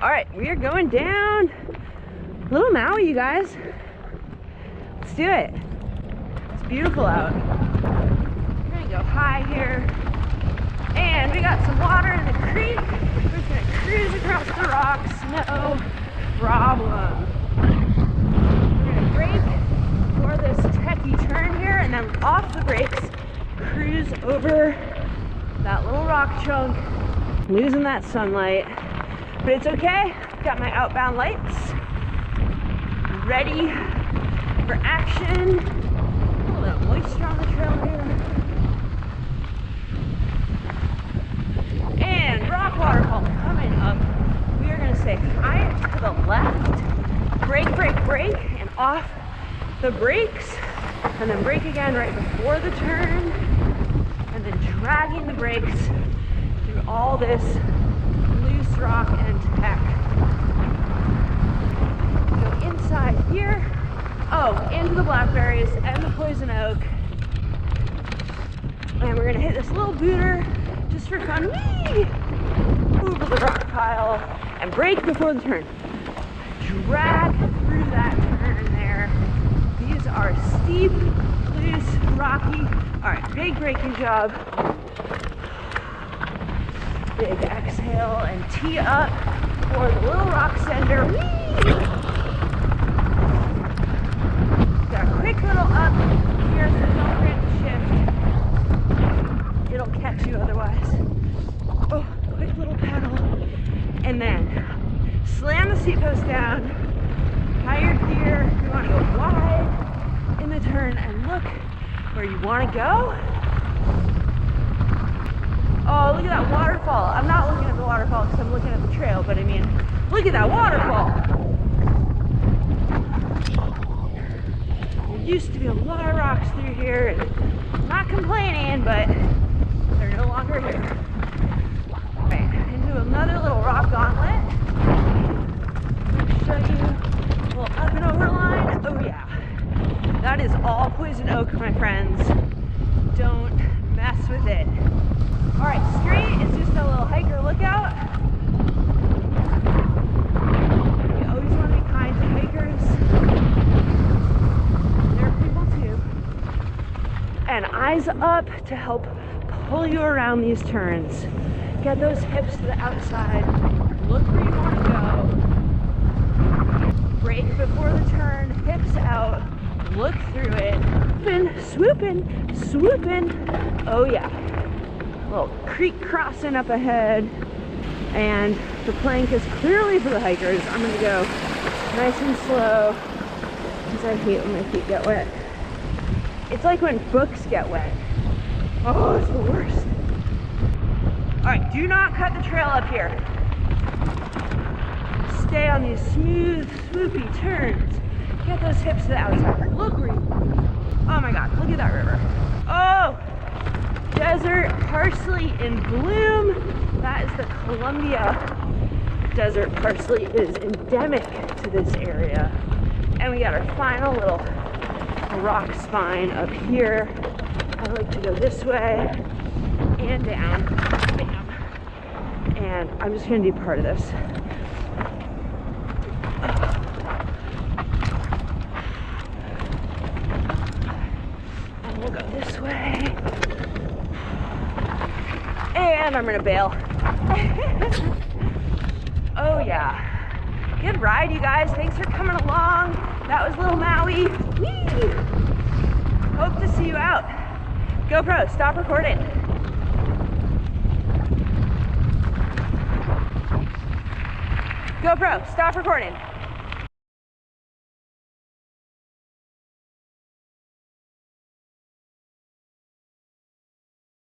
All right, we are going down Little Maui, you guys. Let's do it. It's beautiful out. We're gonna go high here. And we got some water in the creek. We're just gonna cruise across the rocks, no problem. We're gonna brake for this techie turn here, and then off the brakes, cruise over that little rock chunk, losing that sunlight. But it's okay, got my outbound lights ready for action. A little bit of moisture on the trail here. And rock waterfall coming up. We are gonna say high to the left, brake, brake, brake, and off the brakes, and then brake again right before the turn, and then dragging the brakes through all this loose rock and tech. Go inside here, into the blackberries and the poison oak, and we're gonna hit this little booter just for fun. Whee! Over the rock pile and brake before the turn. Drag through that turn there. These are steep, loose, rocky. All right, big braking job. Big exhale and tee up for the little rock sender. Whee! Got a quick little up here, so don't forget to shift. It'll catch you otherwise. Oh, quick little pedal. And then slam the seat post down, higher gear. You want to go wide in the turn and look where you want to go. Oh, look at that waterfall. I'm not looking at the waterfall because I'm looking at the trail, but I mean, look at that waterfall. There used to be a lot of rocks through here, and I'm not complaining, but they're no longer here. Right, into another little rock gauntlet. Show you a little up and over line. Oh yeah, that is all poison oak, my friends. Don't mess with it. All right, straight is just a little hiker lookout. You always want to be kind to hikers. They're people too. And eyes up to help pull you around these turns. Get those hips to the outside. Look where you want to go. Brake before the turn, hips out. Look through it. Swooping, swooping. Oh yeah. Little creek crossing up ahead. And the plank is clearly for the hikers. I'm gonna go nice and slow because I hate when my feet get wet. It's like when books get wet. Oh, it's the worst. All right, do not cut the trail up here. Stay on these smooth, swoopy turns. Get those hips to the outside. Look where you, oh my God, look at that river. Oh, desert parsley in bloom. That is the Columbia desert parsley. It is endemic to this area. And we got our final little rock spine up here. I like to go this way and down, bam. And I'm just gonna do part of this. And we'll go this way. And I'm gonna bail. Oh yeah. Good ride, you guys. Thanks for coming along. That was Little Maui. Whee! Hope to see you out. GoPro, stop recording. GoPro, stop recording.